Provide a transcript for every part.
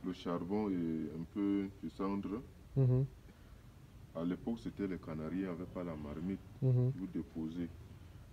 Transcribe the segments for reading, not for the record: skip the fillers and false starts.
Le charbon et un peu de cendre. À l'époque, c'était les Canaries, il n'y avait pas la marmite. Vous déposez,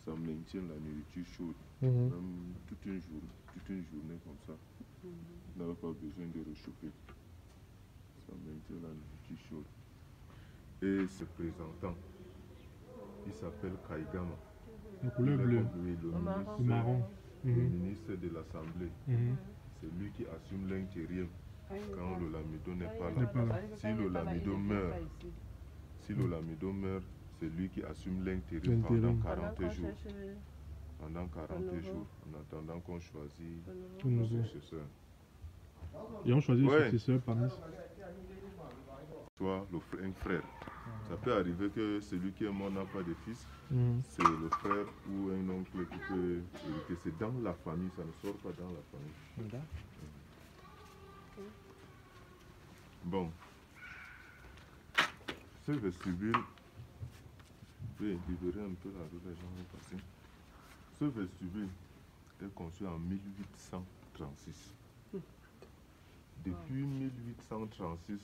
ça maintient la nourriture chaude. Même toute une journée comme ça. Vous n'avez pas besoin de réchauffer. Ça maintient la nourriture chaude. Et ce présentant, il s'appelle Kaigama. La couleur bleue. Oui, le marron. Le ministre de l'Assemblée. C'est lui qui assume l'intérim quand le lamido n'est pas là. Si le lamido meurt, c'est lui qui assume l'intérim pendant 40 jours. Pendant 40 jours, en attendant qu'on choisit le successeur. Et on choisit le successeur parmi soit un frère. Ça peut arriver que celui qui est mort n'a pas de fils, c'est le frère ou un oncle qui peut hériter. C'est dans la famille, ça ne sort pas dans la famille. Bon. Ce vestibule, je vais libérer un peu la rue, les gens vont passer. Ce vestibule est conçu en 1836. Depuis 1836,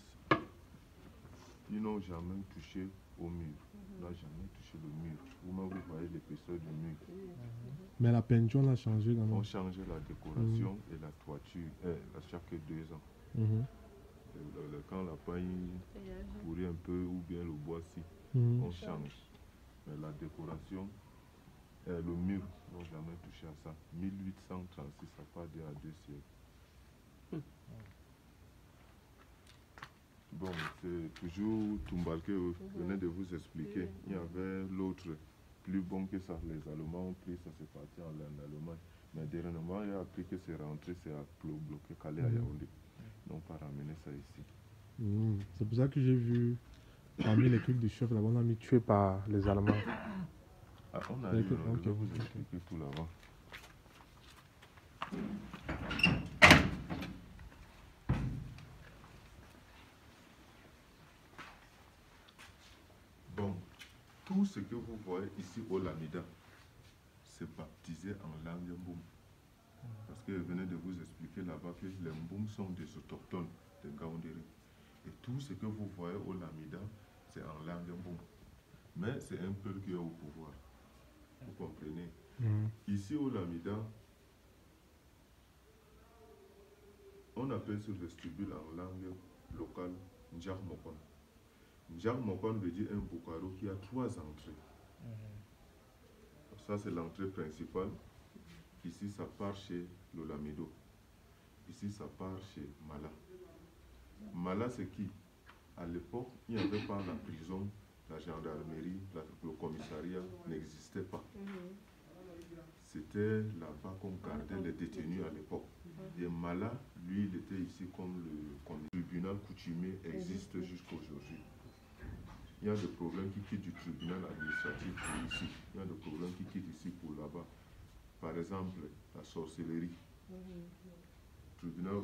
ils n'ont jamais touché au mur. Ils n'ont jamais touché le mur. Vous voyez l'épaisseur du mur. Mais la peinture, on a changé. On change la décoration et la toiture à chaque 2 ans. Quand la paille pourrit un peu ou bien le bois-ci, on change. Mais la décoration, le mur, ils n'ont jamais touché à ça. 1836, ça part dire à 2 siècles. Bon, c'est toujours Tumbalke venait de vous expliquer. Il y avait l'autre plus bon que ça. Les Allemands ont pris ça, c'est parti en Allemagne. Mais dernièrement, il a appris que c'est rentré, c'est à bloqué Calais à Yaoundé. Ils n'ont pas ramené ça ici. C'est pour ça que j'ai vu parmi les trucs du chef là-bas, on a mis tué par les Allemands. Ah, on a dit, je vais vous expliquer tout là-bas. Bon, tout ce que vous voyez ici au Lamida, c'est baptisé en langue Mboum. Parce que je venais de vous expliquer là-bas que les Mboum sont des autochtones de Gaoundéré. Et tout ce que vous voyez au Lamida, c'est en langue Mboum. Mais c'est un peuple qui est au pouvoir. Vous comprenez? Ici au Lamida, on appelle ce vestibule en langue locale Ndjak Mokon. Ndjak Mokon veut dire un boucaro qui a 3 entrées. Ça, c'est l'entrée principale. Ici, ça part chez le Lamido. Ici, ça part chez Mala. Mala, c'est qui? À l'époque, il n'y avait pas la prison, la gendarmerie, le commissariat n'existait pas. C'était là-bas qu'on gardait les détenus à l'époque. Et Mala, lui, il était ici comme le tribunal coutumier existe jusqu'à aujourd'hui. Il y a des problèmes qui quittent du tribunal administratif pour ici. Il y a des problèmes qui quittent ici pour là-bas. Par exemple, la sorcellerie. Le tribunal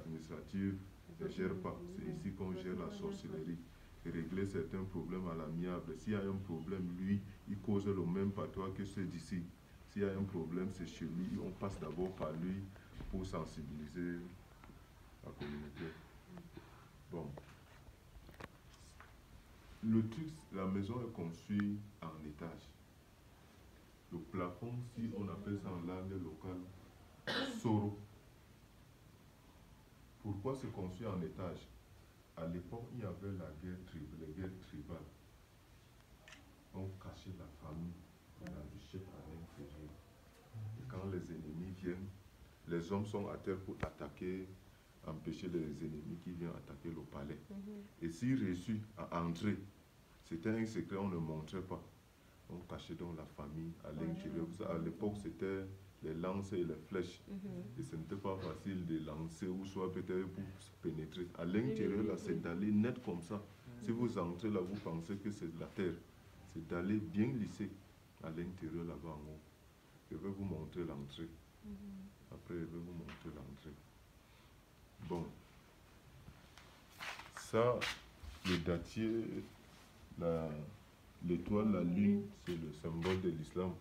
administratif ne gère pas. C'est ici qu'on gère la sorcellerie. Et régler certains problèmes à l'amiable. S'il y a un problème, lui, il cause le même patois que ceux d'ici. S'il y a un problème, c'est chez lui. On passe d'abord par lui pour sensibiliser la communauté. Bon. Le truc, la maison est conçue en étage. Le plafond, si on appelle ça en langue locale, soro. Pourquoi c'est conçu en étage? À l'époque, il y avait les guerres tribales. On cachait la famille dans du chef à l'intérieur. Et quand les ennemis viennent, les hommes sont à terre pour attaquer, empêcher les ennemis qui viennent attaquer le palais. Et s'ils réussissent à entrer, c'était un secret, on ne montrait pas. On cachait donc la famille à l'intérieur. À l'époque, c'était les lances et les flèches. Et ce n'était pas facile de lancer ou soit peut-être pour pénétrer. À l'intérieur, là, c'est d'aller net comme ça. Si vous entrez là, vous pensez que c'est de la terre. C'est d'aller bien lisser à l'intérieur là-bas en haut. Je vais vous montrer l'entrée. Après, je vais vous montrer l'entrée. Bon. Ça, le datier, L'étoile, la lune, c'est le symbole de l'islam.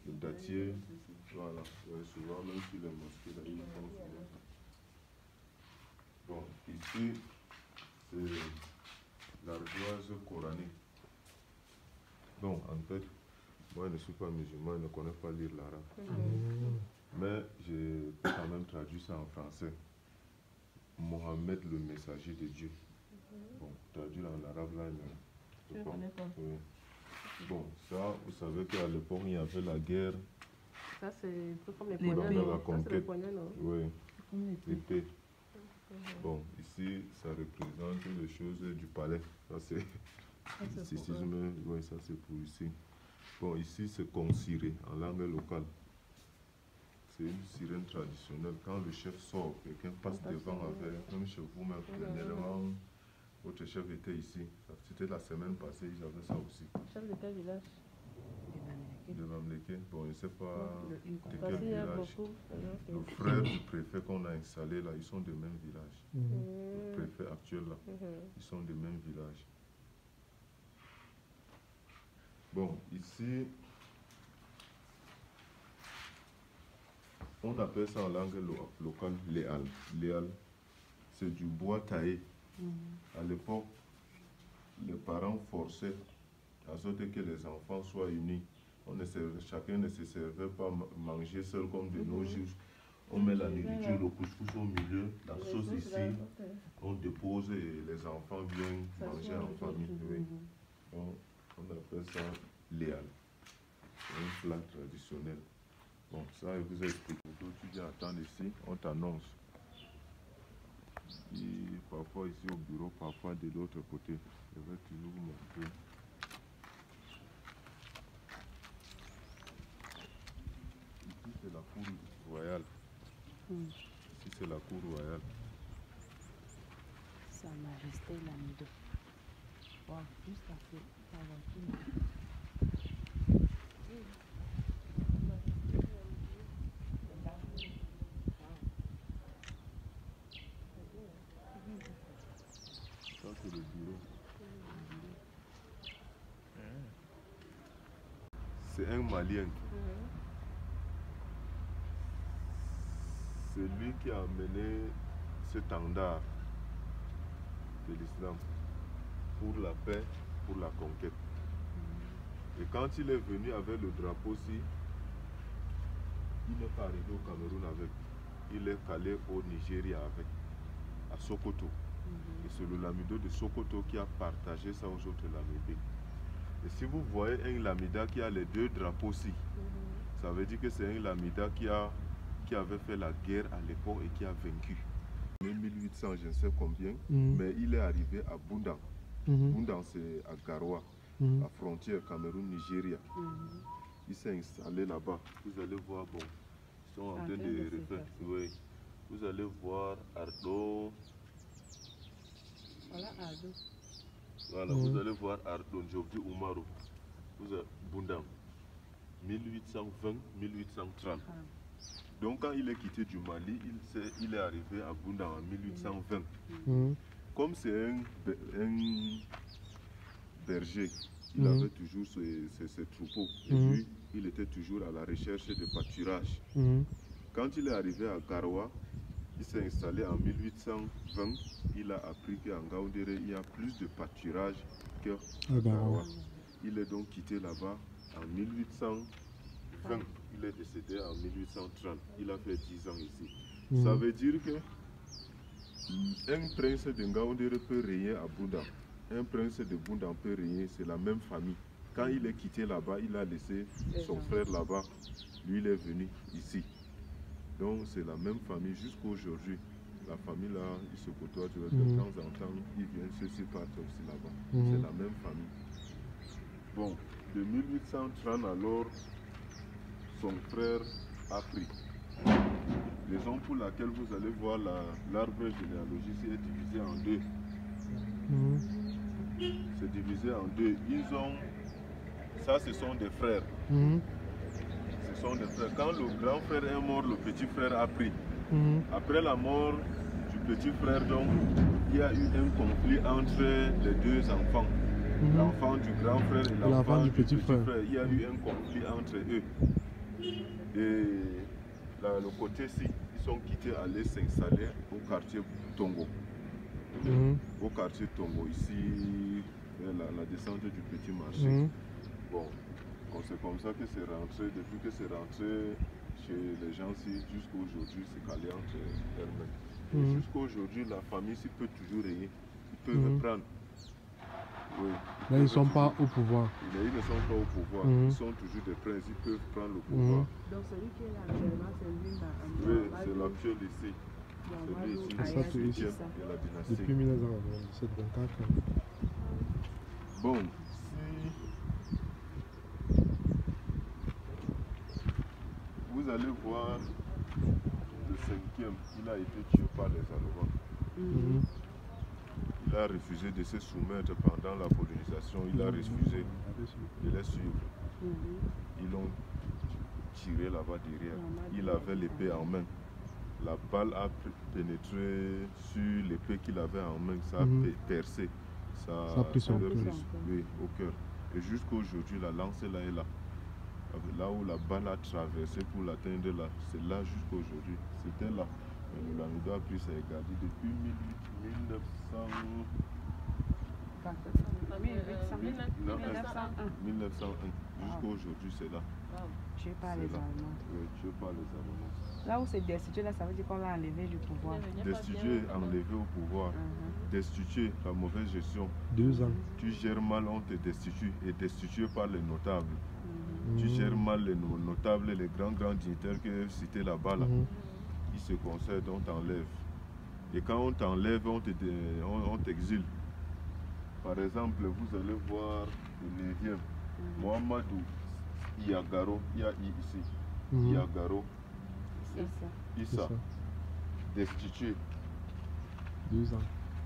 Le datier, voilà. Ouais, souvent, même sur les mosquées, là, ils font souvent ça. Bon, ici, c'est l'ardoise coranique. Bon, en fait, moi, je ne suis pas musulman, je ne connais pas lire l'arabe. Mais j'ai quand même traduit ça en français. Mohammed, le messager de Dieu. Bon, traduit en arabe, là, je ne connais pas. Oui. Bon, ça, vous savez qu'à l'époque, il y avait la guerre. Ça, c'est comme les poignets, non? La conquête. Oui. L'épée. Bon, ici, ça représente les choses du palais. Ça, c'est mysticisme. Oui, ça, c'est pour ici. Bon, ici, c'est conciré en langue locale. C'est une sirène traditionnelle. Quand le chef sort, quelqu'un passe devant avec, même chez vous, même dernièrement, votre chef était ici. C'était la semaine passée, ils avaient ça aussi. Chef de quel village? De Mamleke. Bon, je ne sais pas de quel Parce qu'il y a village. beaucoup. Le frère du préfet qu'on a installé là, ils sont du même village. Le préfet actuel là, ils sont du même village. Bon, ici, on appelle ça en langue locale léal. Léal, c'est du bois taillé. À l'époque, les parents forçaient à sorte que les enfants soient unis. Chacun ne se servait pas manger seul comme de nos jours. On met la nourriture, le couscous au milieu, la sauce ici, on dépose et les enfants viennent manger en famille. Oui. Donc, on appelle ça léal. C'est un plat traditionnel. Bon, ça, je vous ai expliqué. Tu viens attendre ici, on t'annonce. Parfois ici au bureau, parfois de l'autre côté. Je vais toujours vous montrer. Ici, c'est la cour royale. Ici, c'est la cour royale. Sa Majesté Lamido. Wow, juste après, ça va tout. Ça, c'est le bureau. C'est un Malien. C'est lui qui a amené ce étendard de l'islam pour la paix, pour la conquête. Et quand il est venu avec le drapeau-ci, il n'est pas arrivé au Cameroun avec. Il est allé au Nigeria avec, à Sokoto. Et c'est le Lamido de Sokoto qui a partagé ça aux autres Lamidés. Et si vous voyez un Lamida qui a les deux drapeaux-ci, ça veut dire que c'est un Lamida qui avait fait la guerre à l'époque et qui a vaincu. En 1800, je ne sais combien, mais il est arrivé à Bundan. Bundan, c'est à Garoua, à frontière Cameroun-Nigeria. Il s'est installé là-bas. Vous allez voir, bon, ils sont en train de refaire. Oui. Vous allez voir Ardo. Voilà Ardo. Voilà, vous allez voir Ardo Ndjobdi Oumarou. Vous avez Bundan. 1820-1830. Donc quand il est quitté du Mali, il est arrivé à Bundan en 1820. Comme c'est un berger, il avait toujours ses troupeaux. Et lui, il était toujours à la recherche de pâturage. Quand il est arrivé à Garoua, il s'est installé en 1820. Il a appris qu'en Gaoundéré, il y a plus de pâturage qu'à Garoua. Il est donc quitté là-bas en 1820. Il est décédé en 1830. Il a fait 10 ans ici. Ça veut dire que un prince de Ngaoundéré peut régner à Bundan. Un prince de Bundan peut régner, c'est la même famille. Quand il est quitté là-bas, il a laissé son frère là-bas. Lui, il est venu ici. Donc c'est la même famille jusqu'à aujourd'hui. La famille là, ils se côtoient de temps en temps. Ils viennent, ceux-ci partent aussi là-bas. C'est la même famille. Bon, de 1830 alors, son frère a pris. Raison pour laquelle vous allez voir l'arbre généalogique est divisé en deux. C'est divisé en deux. Ils ont... Ça, ce sont des frères. Ce sont des frères. Quand le grand frère est mort, le petit frère a pris. Après la mort du petit frère, donc, il y a eu un conflit entre les deux enfants. l'enfant du grand frère et l'enfant l'enfant du du petit petit frère. frère. Il y a eu un conflit entre eux. Et là, le côté-ci, ils sont quittés aller s'installer au quartier Tongo. Au quartier Tongo, ici, vers la descente du petit marché. Bon, c'est comme ça que c'est rentré, depuis que c'est rentré chez les gens-ci, jusqu'à aujourd'hui, c'est calé entre elles-mêmes. Et jusqu'à aujourd'hui, la famille s'y peut toujours régner. Ils peuvent prendre. Oui, Là, ils ne sont pas au pouvoir. Mais ils ne sont pas au pouvoir. Ils sont toujours des princes, ils peuvent prendre le pouvoir. Donc celui qui est là actuellement, c'est lui là. Oui, c'est l'actuel ici. C'est lui ici, C'est ça, le c'est 8e ici. de la dynastie. Depuis 1997, 24 ans. Bon, si vous allez voir le 5e, il a été tué par les Allemands. Il a refusé de se soumettre pendant la colonisation, il a refusé de les suivre. Ils l'ont tiré là-bas derrière. Il avait l'épée en main. La balle a pénétré sur l'épée qu'il avait en main, ça a percé. Ça a pris son leur cœur. Oui, au cœur. Et jusqu'à aujourd'hui, la lance là est là. Là où la balle a traversé pour l'atteindre là, c'est là jusqu'à aujourd'hui. C'était là. Mais le Lamido a pris sa gardé depuis 1901. 1901. Jusqu'à aujourd'hui, c'est là. Tué par les Allemands. Oui, tué par les Allemands. Là où c'est destitué, là, ça veut dire qu'on l'a enlevé du pouvoir. Destitué, enlevé au pouvoir. Destitué, la mauvaise gestion. 2 ans. Tu gères mal, on te destitue. Et destitué par les notables. Tu gères mal les notables, les grands dignitaires que cités là-bas. Là. Ils se concèdent, on t'enlève. Et quand on t'enlève, on t'exile. Par exemple, vous allez voir le 9e. Mohamedou Iagaro, il y a ici. Iagaro. Issa. Destitué. 2 ans.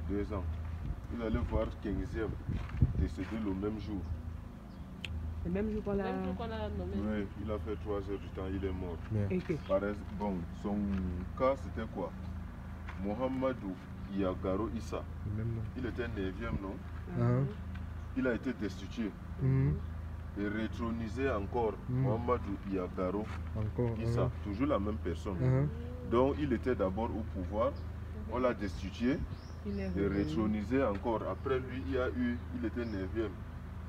2 ans. Vous allez voir 15e. Décédé le même jour. Le même jour qu'on l'a nommé. Oui, il a fait 3 heures du temps, il est mort. Bon, son cas c'était quoi? Mohamedou Iagaro Issa. Il était 9e, non? Il a été destitué. Et rétronisé encore. Mohamedou Iagaro Issa. Toujours la même personne. Donc il était d'abord au pouvoir. On l'a destitué. Et rétronisé encore. Après lui, il était 9e.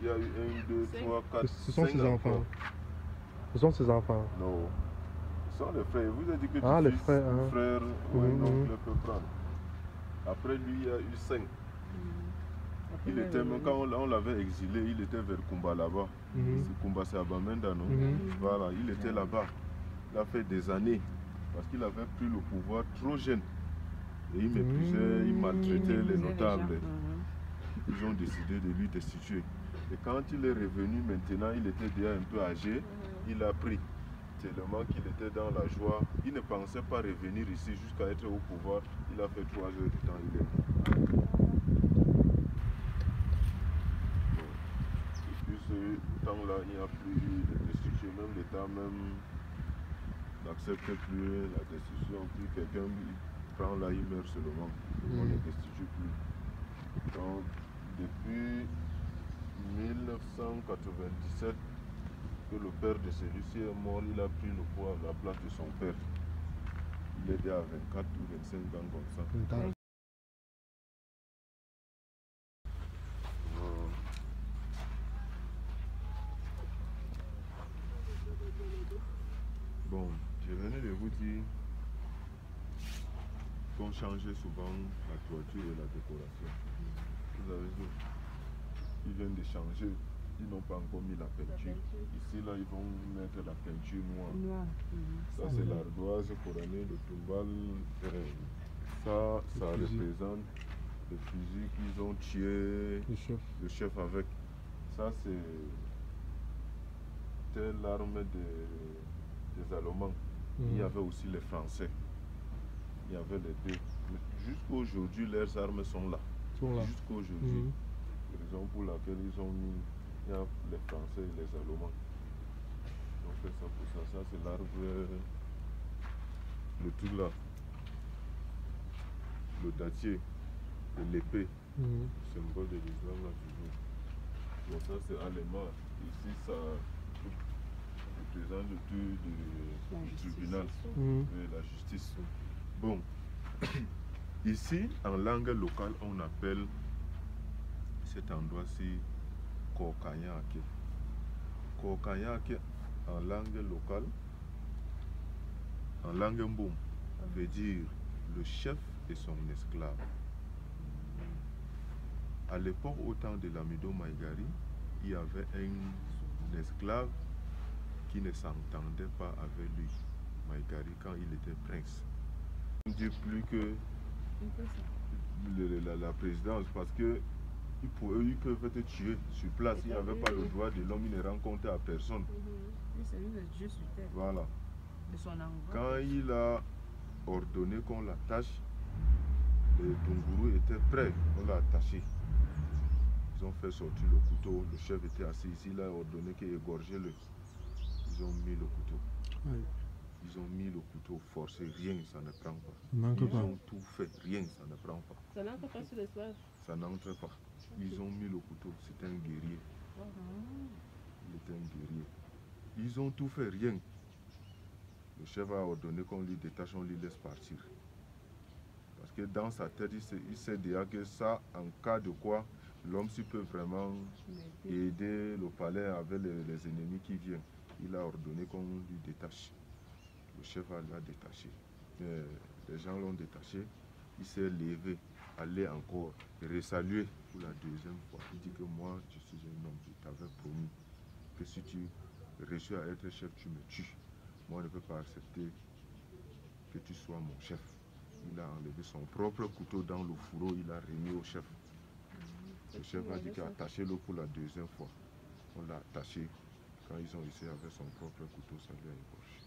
Il y a eu 1, 2, 3, 4, 5 Ce sont ses enfants. Ce sont ses enfants. Non. Ce sont les frères. Vous avez dit que les frères. Frère, oui, non, le peut prendre. Après lui, il y a eu 5. Il était, même quand on l'avait exilé, il était vers Kumba là-bas. C'est Kumba, c'est à Bamenda, non? Voilà, il était là-bas. Il a fait des années. Parce qu'il avait pris le pouvoir trop jeune. Et il méprisait, il maltraitait les notables. Ils ont décidé de lui destituer. Et quand il est revenu maintenant, il était déjà un peu âgé, il a pris. Tellement qu'il était dans la joie. Il ne pensait pas revenir ici jusqu'à être au pouvoir. Il a fait 3 heures du temps, il est mort. Depuis ce temps-là, il n'y a plus de destitution. Même l'État n'accepte plus la destitution. Puis quelqu'un prend là, il meurt seulement. On ne destitue plus. Donc, depuis 1997 que le père de celui-ci est mort, il a pris le poids à la place de son père. Il était à 24 ou 25 ans comme ça. Bon, je venais de vous dire qu'on changeait souvent la toiture et la décoration. Vous avez vu, ils viennent de changer. Ils n'ont pas encore mis la peinture. Ici, là, ils vont mettre la peinture noire. Ça, c'est l'ardoise couronnée de Tumbal. Ça représente le fusil qu'ils ont tué le chef avec. Ça, c'était l'arme des Allemands. Il y avait aussi les Français. Il y avait les deux. Jusqu'à aujourd'hui, leurs armes sont là. Jusqu'à aujourd'hui. Raison pour laquelle ils ont mis les Français et les Allemands. On fait ça pour ça. Ça, c'est l'arbre, le tout là. Le datier et l'épée, symbole de l'islam là toujours. Bon, ça c'est allemand. Ici, ça représente le tour du tribunal, la justice. Bon, ici, en langue locale, on appelle cet endroit-ci Kokanyake. Kokanyake, en langue locale, en langue mboum, veut dire le chef et son esclave. À l'époque, au temps de Lamido Maïgari, il y avait un esclave qui ne s'entendait pas avec lui, Maïgari, quand il était prince. On ne dit plus que la présidence, parce que ils peuvent te tuer sur place. Il n'y avait pas le droit de l'homme, il ne rencontrait à personne. C'est lui le Dieu sur terre. Voilà. De son envoi. Quand il a ordonné qu'on l'attache, les Tunguru étaient prêts, on l'a attaché. Ils ont fait sortir le couteau, le chef était assis ici, il a ordonné qu'il égorgeait-le. Ils ont mis le couteau. Oui. Ils ont mis le couteau forcé, rien, ça ne prend pas. Ils ont tout fait, rien, ça ne prend pas. Ça n'entre pas sur l'espace. Ça n'entre pas. Ils ont mis le couteau, c'était un guerrier. Il était un guerrier. Ils ont tout fait, rien. Le chef a ordonné qu'on lui détache, on lui laisse partir. Parce que dans sa tête, il sait déjà que ça, en cas de quoi, l'homme s'il peut vraiment aider le palais avec les ennemis qui viennent. Il a ordonné qu'on lui détache. Le chef l'a détaché. Les gens l'ont détaché. Il s'est levé, allé encore resaluer pour la deuxième fois. Il dit que moi, je suis un homme. Je t'avais promis que si tu réussis à être chef, tu me tues. Moi, je ne peux pas accepter que tu sois mon chef. Il a enlevé son propre couteau dans le fourreau, il a remis au chef. Le chef a dit qu'attachez-le pour la deuxième fois. On l'a attaché. Quand ils ont essayé avec son propre couteau, ça lui a égorgé.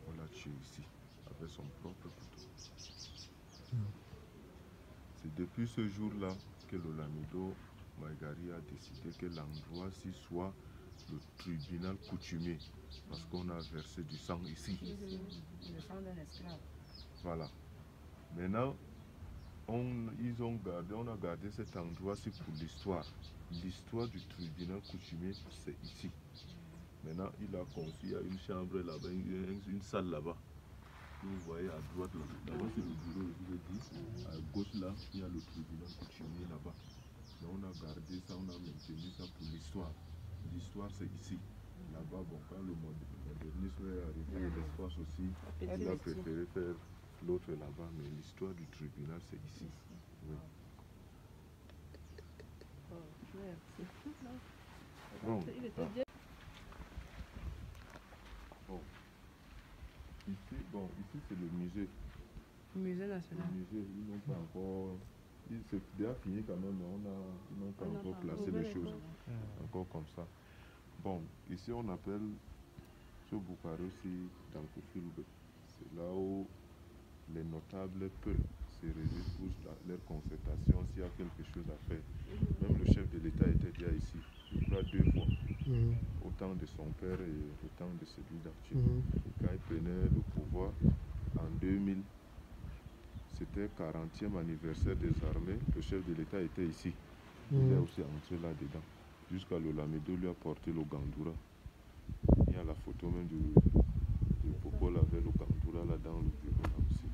On l'a tué ici, avec son propre couteau. C'est depuis ce jour-là que le Lamido Maïgari a décidé que l'endroit-ci soit le tribunal coutumier. Parce qu'on a versé du sang ici. Le sang d'un esclave. Voilà. Maintenant, on a gardé cet endroit-ci pour l'histoire. L'histoire du tribunal coutumier, c'est ici. Maintenant, il a conçu, il y a une chambre là-bas, une salle là-bas. Vous voyez à droite là-bas c'est le bureau, je vous ai dit. À gauche là, il y a le tribunal coutumier là-bas. On a gardé ça, on a maintenu ça pour l'histoire. L'histoire c'est ici. Là-bas, bon, quand le modernisme est arrivé, l'espace aussi, il a préféré faire l'autre là-bas, mais l'histoire du tribunal c'est ici. Oui. Bon. Il était bien. Bon. Ici c'est le musée. Musée national. Le musée, ils n'ont pas encore. C'est déjà fini quand même, mais ils n'ont pas encore placé les choses. Encore comme ça. Bon, ici on appelle ce Bukhari aussi dans Koufilbe. C'est là où les notables peuvent se réunir pour leur concertation s'il y a quelque chose à faire. Même le chef de l'État était déjà ici, je crois 2 fois. Au temps de son père et au temps de celui d'Arthur. Quand il prenait le pouvoir en 2000, c'était le 40e anniversaire des armées, le chef de l'État était ici. Il est aussi entré là-dedans. Jusqu'à le Lamido lui a porté le Gandoura. Il y a la photo même du Popol avec le Gandoura là dans le bureau là aussi.